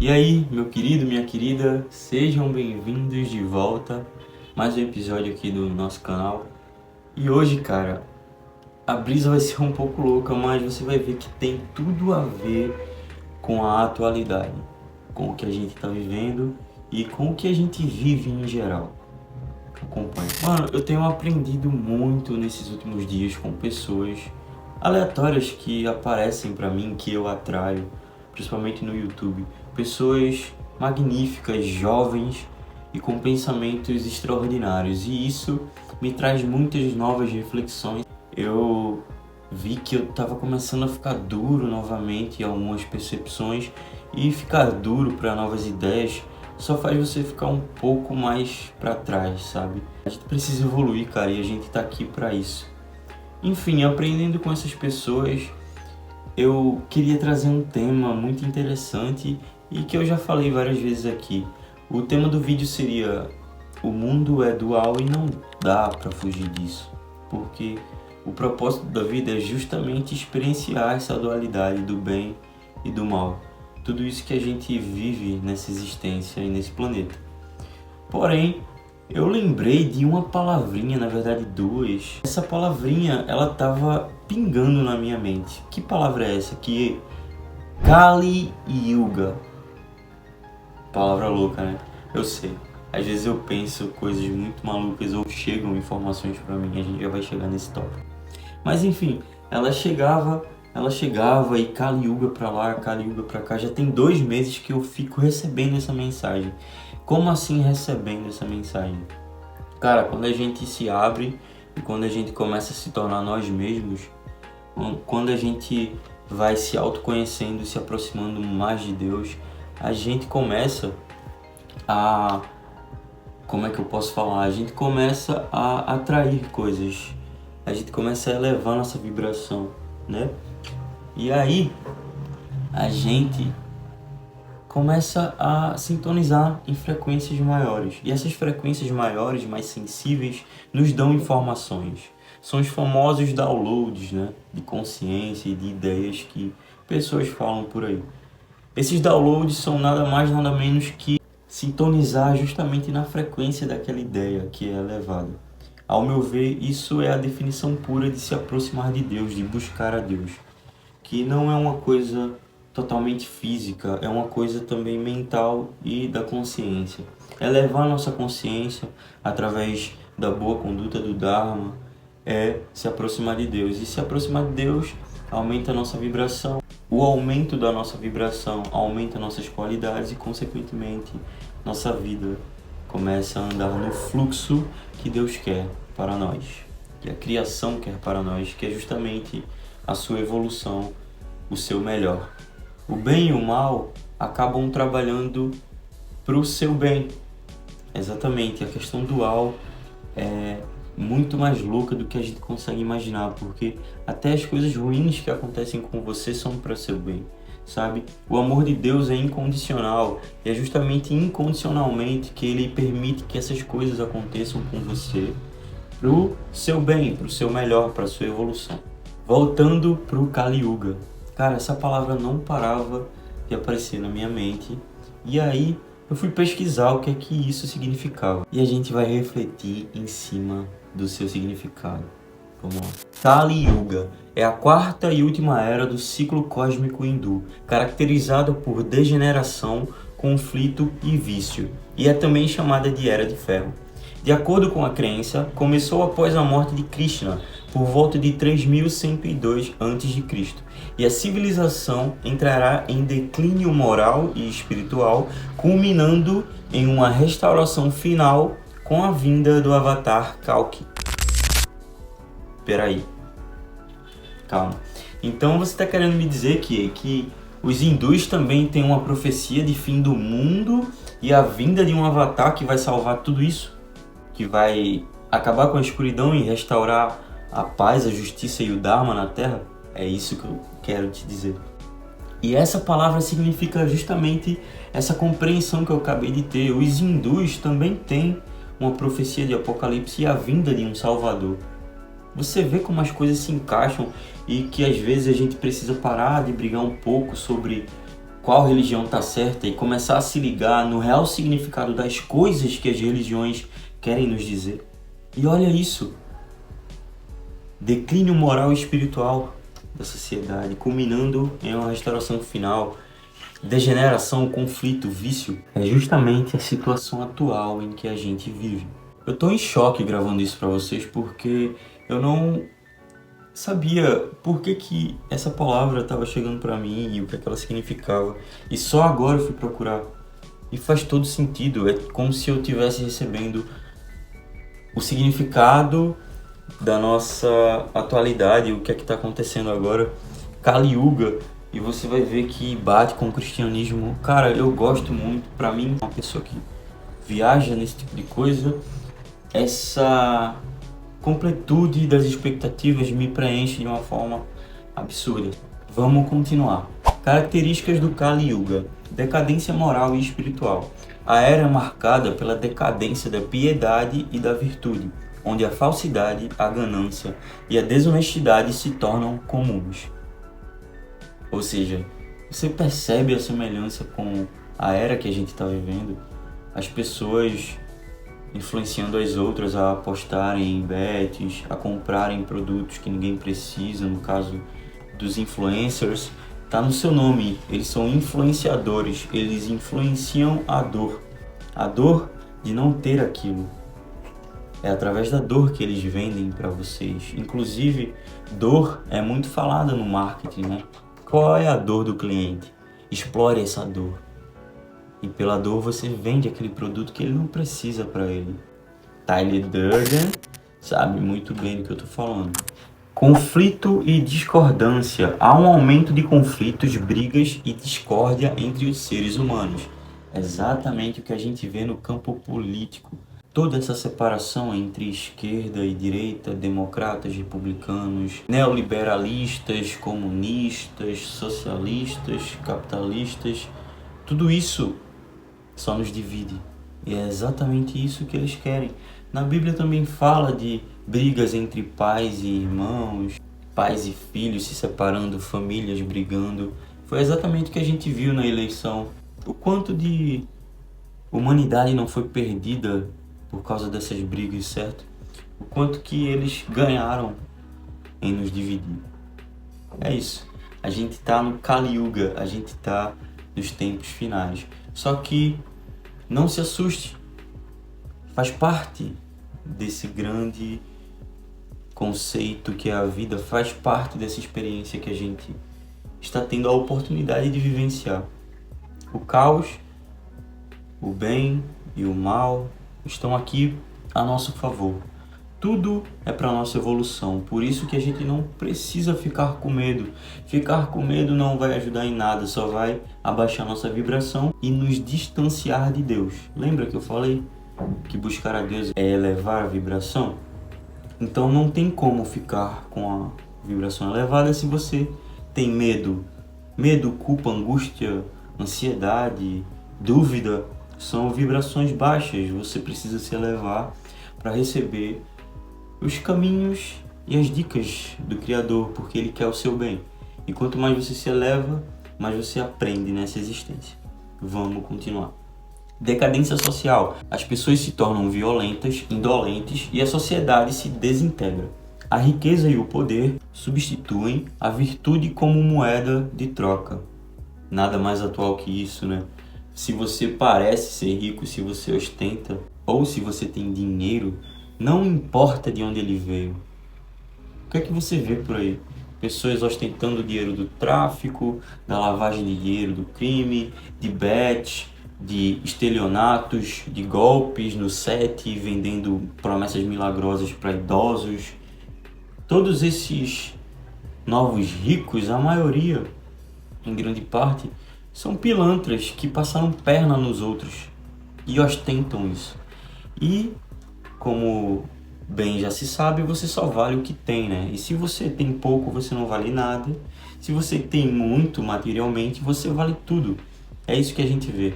E aí, meu querido, minha querida, sejam bem-vindos de volta. Mais um episódio aqui do nosso canal. E hoje, cara, a brisa vai ser um pouco louca, mas você vai ver que tem tudo a ver com a atualidade, com o que a gente tá vivendo e com o que a gente vive em geral. Acompanhe. Mano, eu tenho aprendido muito nesses últimos dias com pessoas aleatórias que aparecem pra mim, que eu atraio, principalmente no YouTube. Pessoas magníficas, jovens e com pensamentos extraordinários. E isso me traz muitas novas reflexões. Eu vi que eu estava começando a ficar duro novamente em algumas percepções, e ficar duro para novas ideias só faz você ficar um pouco mais para trás, sabe? A gente precisa evoluir, cara, e a gente tá aqui para isso. Enfim, aprendendo com essas pessoas, eu queria trazer um tema muito interessante e que eu já falei várias vezes aqui. O tema do vídeo seria: o mundo é dual e não dá para fugir disso, porque o propósito da vida é justamente experienciar essa dualidade do bem e do mal, tudo isso que a gente vive nessa existência e nesse planeta. Porém, eu lembrei de uma palavrinha, na verdade duas. Essa palavrinha, ela tava pingando na minha mente. Que palavra é essa? Que Kali Yuga. Palavra louca, né? Eu sei. Às vezes eu penso coisas muito malucas ou chegam informações pra mim. A gente já vai chegar nesse tópico. Mas enfim, ela chegava e Kali Yuga pra lá, Kali Yuga pra cá. Já tem 2 meses que eu fico recebendo essa mensagem. Como assim recebendo essa mensagem? Cara, quando a gente se abre e quando a gente começa a se tornar nós mesmos, quando a gente vai se autoconhecendo, se aproximando mais de Deus, a gente começa a... Como é que eu posso falar? A gente começa a atrair coisas. A gente começa a elevar nossa vibração, né? E aí, a gente começa a sintonizar em frequências maiores. E essas frequências maiores, mais sensíveis, nos dão informações. São os famosos downloads, né? De consciência e de ideias que pessoas falam por aí. Esses downloads são nada mais, nada menos que sintonizar justamente na frequência daquela ideia que é elevada. Ao meu ver, isso é a definição pura de se aproximar de Deus, de buscar a Deus. Que não é uma coisa totalmente física, é uma coisa também mental e da consciência. Elevar nossa consciência através da boa conduta do Dharma é se aproximar de Deus. E se aproximar de Deus aumenta a nossa vibração. O aumento da nossa vibração aumenta nossas qualidades e, consequentemente, nossa vida começa a andar no fluxo que Deus quer para nós, que a criação quer para nós, que é justamente a sua evolução, o seu melhor. O bem e o mal acabam trabalhando para o seu bem. Exatamente, a questão dual é muito mais louca do que a gente consegue imaginar, porque até as coisas ruins que acontecem com você são para o seu bem, sabe? O amor de Deus é incondicional, e é justamente incondicionalmente que Ele permite que essas coisas aconteçam com você para o seu bem, para o seu melhor, para a sua evolução. Voltando para o Kali Yuga. Cara, essa palavra não parava de aparecer na minha mente, e aí eu fui pesquisar o que é que isso significava. E a gente vai refletir em cima do seu significado. Vamos lá. Kali Yuga é a 4ª e última era do ciclo cósmico hindu, caracterizada por degeneração, conflito e vício, e é também chamada de Era de Ferro. De acordo com a crença, começou após a morte de Krishna, por volta de 3102 a.C., e a civilização entrará em declínio moral e espiritual, culminando em uma restauração final com a vinda do Avatar Kalki. Peraí. Calma. Então você está querendo me dizer que os hindus também têm uma profecia de fim do mundo e a vinda de um Avatar que vai salvar tudo isso? Que vai acabar com a escuridão e restaurar a paz, a justiça e o Dharma na Terra? É isso que eu quero te dizer. E essa palavra significa justamente essa compreensão que eu acabei de ter. Os hindus também têm uma profecia de Apocalipse e a vinda de um Salvador. Você vê como as coisas se encaixam e que às vezes a gente precisa parar de brigar um pouco sobre qual religião está certa e começar a se ligar no real significado das coisas que as religiões querem nos dizer. E olha isso, declínio moral e espiritual da sociedade, culminando em uma restauração final, degeneração, conflito, vício, é justamente a situação atual em que a gente vive. Eu tô em choque gravando isso para vocês porque eu não sabia por que essa palavra estava chegando para mim e o que ela significava. E só agora eu fui procurar. E faz todo sentido, é como se eu estivesse recebendo o significado da nossa atualidade, o que é que está acontecendo agora, Kali Yuga, e você vai ver que bate com o cristianismo. Cara, eu gosto muito, pra mim, uma pessoa que viaja nesse tipo de coisa, essa completude das expectativas me preenche de uma forma absurda. Vamos continuar. Características do Kali Yuga: decadência moral e espiritual. A era é marcada pela decadência da piedade e da virtude, onde a falsidade, a ganância e a desonestidade se tornam comuns. Ou seja, você percebe a semelhança com a era que a gente está vivendo? As pessoas influenciando as outras a apostarem em bets, a comprarem produtos que ninguém precisa, no caso dos influencers, tá no seu nome, eles são influenciadores, eles influenciam a dor de não ter aquilo. É através da dor que eles vendem para vocês. Inclusive, dor é muito falada no marketing, né? Qual é a dor do cliente? Explore essa dor. E pela dor você vende aquele produto que ele não precisa para ele. Tyler Durden sabe muito bem do que eu tô falando. Conflito e discordância. Há um aumento de conflitos, brigas e discórdia entre os seres humanos. Exatamente o que a gente vê no campo político. Toda essa separação entre esquerda e direita, democratas, republicanos, neoliberalistas, comunistas, socialistas, capitalistas, tudo isso só nos divide. E é exatamente isso que eles querem. Na Bíblia também fala de brigas entre pais e irmãos, pais e filhos se separando, famílias brigando. Foi exatamente o que a gente viu na eleição. O quanto de humanidade não foi perdida por causa dessas brigas, certo? O quanto que eles ganharam em nos dividir. É isso. A gente tá no Kali Yuga, a gente tá nos tempos finais. Só que não se assuste. Faz parte desse grande conceito que é a vida, faz parte dessa experiência que a gente está tendo a oportunidade de vivenciar. O caos, o bem e o mal estão aqui a nosso favor. Tudo é para nossa evolução, por isso que a gente não precisa ficar com medo. Ficar com medo não vai ajudar em nada, só vai abaixar nossa vibração e nos distanciar de Deus. Lembra que eu falei que buscar a Deus é elevar a vibração? Então não tem como ficar com a vibração elevada se você tem medo. Medo, culpa, angústia, ansiedade, dúvida são vibrações baixas. Você precisa se elevar para receber os caminhos e as dicas do Criador, porque Ele quer o seu bem. E quanto mais você se eleva, mais você aprende nessa existência. Vamos continuar. Decadência social. As pessoas se tornam violentas, indolentes e a sociedade se desintegra. A riqueza e o poder substituem a virtude como moeda de troca. Nada mais atual que isso, né? Se você parece ser rico, se você ostenta, ou se você tem dinheiro, não importa de onde ele veio. O que é que você vê por aí? Pessoas ostentando o dinheiro do tráfico, da lavagem de dinheiro do crime, de bets, de estelionatos, de golpes no set, vendendo promessas milagrosas para idosos. Todos esses novos ricos, a maioria, em grande parte, são pilantras que passaram perna nos outros e ostentam isso. E, como bem já se sabe, você só vale o que tem, né? E se você tem pouco, você não vale nada. Se você tem muito materialmente, você vale tudo. É isso que a gente vê.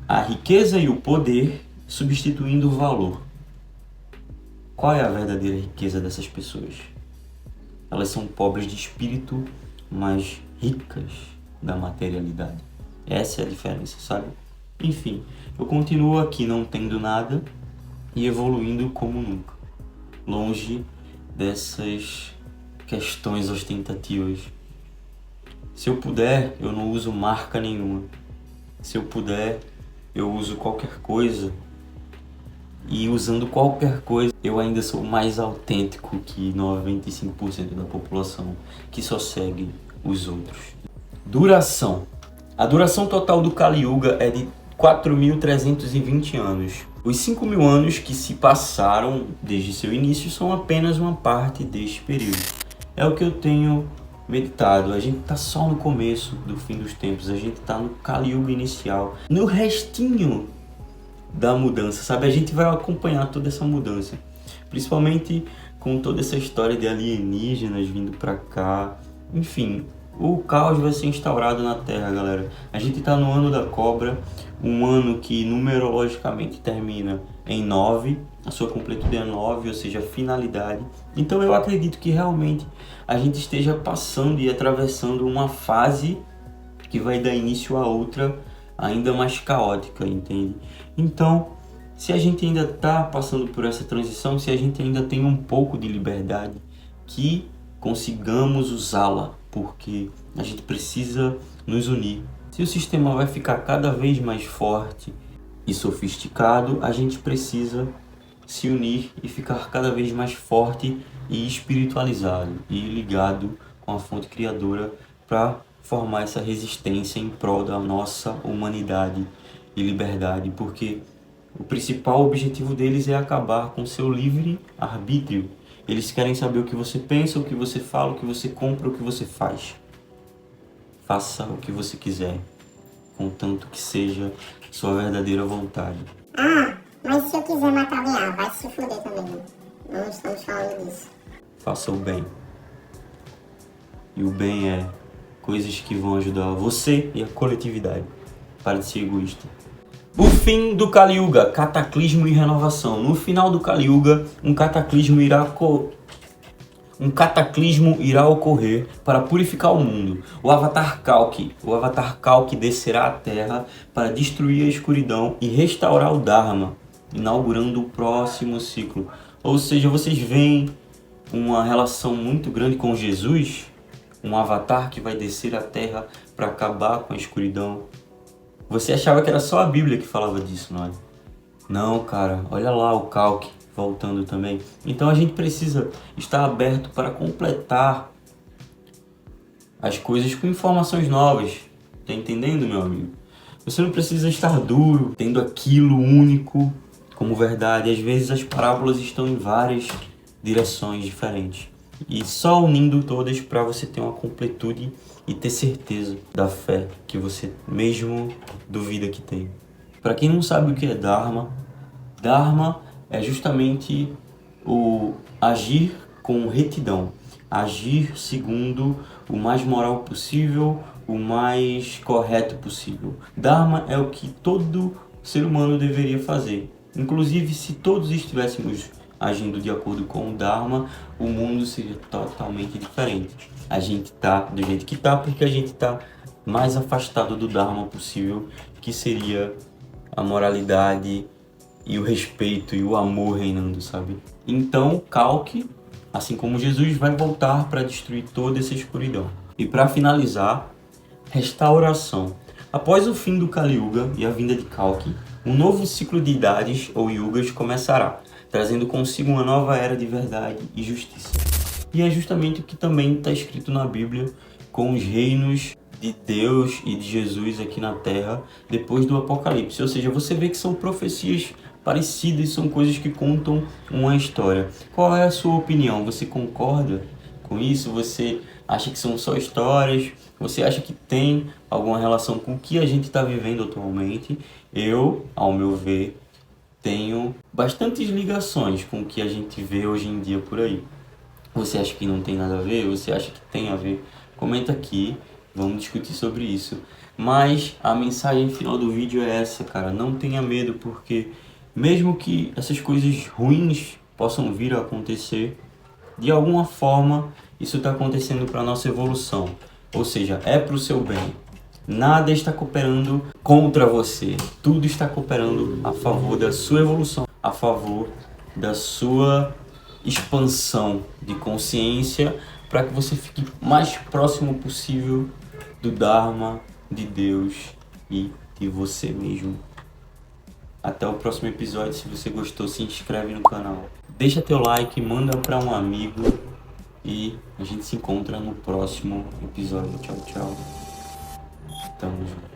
A riqueza e o poder substituindo o valor. Qual é a verdadeira riqueza dessas pessoas? Elas são pobres de espírito, mas ricas da materialidade. Essa é a diferença, sabe? Enfim, eu continuo aqui não tendo nada e evoluindo como nunca, longe dessas questões ostentativas. Se eu puder, eu não uso marca nenhuma. Se eu puder, eu uso qualquer coisa. E usando qualquer coisa, eu ainda sou mais autêntico que 95% da população que só segue os outros. Duração. A duração total do Kali Yuga é de 4.320 anos. Os 5.000 anos que se passaram desde seu início são apenas uma parte deste período. É o que eu tenho meditado. A gente tá só no começo do fim dos tempos. A gente tá no Kali Yuga inicial. No restinho da mudança, sabe? A gente vai acompanhar toda essa mudança. Principalmente com toda essa história de alienígenas vindo pra cá. Enfim, o caos vai ser instaurado na Terra, galera. A gente tá no ano da cobra, um ano que numerologicamente termina em 9, a sua completude é 9, ou seja, finalidade. Então eu acredito que realmente a gente esteja passando e atravessando uma fase que vai dar início a outra ainda mais caótica, entende? Então, se a gente ainda tá passando por essa transição, se a gente ainda tem um pouco de liberdade, que consigamos usá-la, porque a gente precisa nos unir. Se o sistema vai ficar cada vez mais forte e sofisticado, a gente precisa se unir e ficar cada vez mais forte e espiritualizado e ligado com a fonte criadora para formar essa resistência em prol da nossa humanidade e liberdade, porque o principal objetivo deles é acabar com seu livre arbítrio. Eles querem saber o que você pensa, o que você fala, o que você compra, o que você faz. Faça o que você quiser, contanto que seja sua verdadeira vontade. Ah, mas se eu quiser matar alguém, vai se fuder também. Não estamos falando disso. Faça o bem. E o bem é coisas que vão ajudar você e a coletividade. Para de ser egoísta. O fim do Kali Yuga, cataclismo e renovação. No final do Kali Yuga, um cataclismo irá ocorrer para purificar o mundo. O Avatar Kalki descerá à Terra para destruir a escuridão e restaurar o Dharma, inaugurando o próximo ciclo. Ou seja, vocês veem uma relação muito grande com Jesus, um avatar que vai descer à Terra para acabar com a escuridão. Você achava que era só a Bíblia que falava disso, não é? Não, cara, olha lá o Kalki voltando também. Então a gente precisa estar aberto para completar as coisas com informações novas. Tá entendendo, meu amigo? Você não precisa estar duro, tendo aquilo único como verdade. Às vezes as parábolas estão em várias direções diferentes. E só unindo todas para você ter uma completude e ter certeza da fé que você mesmo duvida que tem. Para quem não sabe o que é Dharma, Dharma é justamente o agir com retidão, agir segundo o mais moral possível, o mais correto possível. Dharma é o que todo ser humano deveria fazer. Inclusive, se todos estivéssemos agindo de acordo com o Dharma, o mundo seria totalmente diferente. A gente tá do jeito que tá porque a gente tá mais afastado do Dharma possível, que seria a moralidade e o respeito e o amor reinando, sabe? Então, Kalki, assim como Jesus, vai voltar para destruir toda essa escuridão. E para finalizar, restauração. Após o fim do Kali Yuga e a vinda de Kalki, um novo ciclo de idades ou yugas começará, trazendo consigo uma nova era de verdade e justiça. E é justamente o que também está escrito na Bíblia, com os reinos de Deus e de Jesus aqui na Terra, depois do Apocalipse. Ou seja, você vê que são profecias parecidas, são coisas que contam uma história. Qual é a sua opinião? Você concorda com isso? Você acha que são só histórias? Você acha que tem alguma relação com o que a gente está vivendo atualmente? Eu, ao meu ver, tenho bastantes ligações com o que a gente vê hoje em dia por aí. Você acha que não tem nada a ver? Você acha que tem a ver? Comenta aqui, vamos discutir sobre isso. Mas a mensagem final do vídeo é essa, cara. Não tenha medo, porque mesmo que essas coisas ruins possam vir a acontecer, de alguma forma isso está acontecendo para nossa evolução. Ou seja, é para o seu bem. Nada está cooperando contra você. Tudo está cooperando a favor da sua evolução, a favor da sua expansão de consciência, para que você fique mais próximo possível do Dharma, de Deus e de você mesmo. Até o próximo episódio. Se você gostou, se inscreve no canal. Deixa teu like, manda para um amigo e a gente se encontra no próximo episódio. Tchau, tchau. Tamo junto.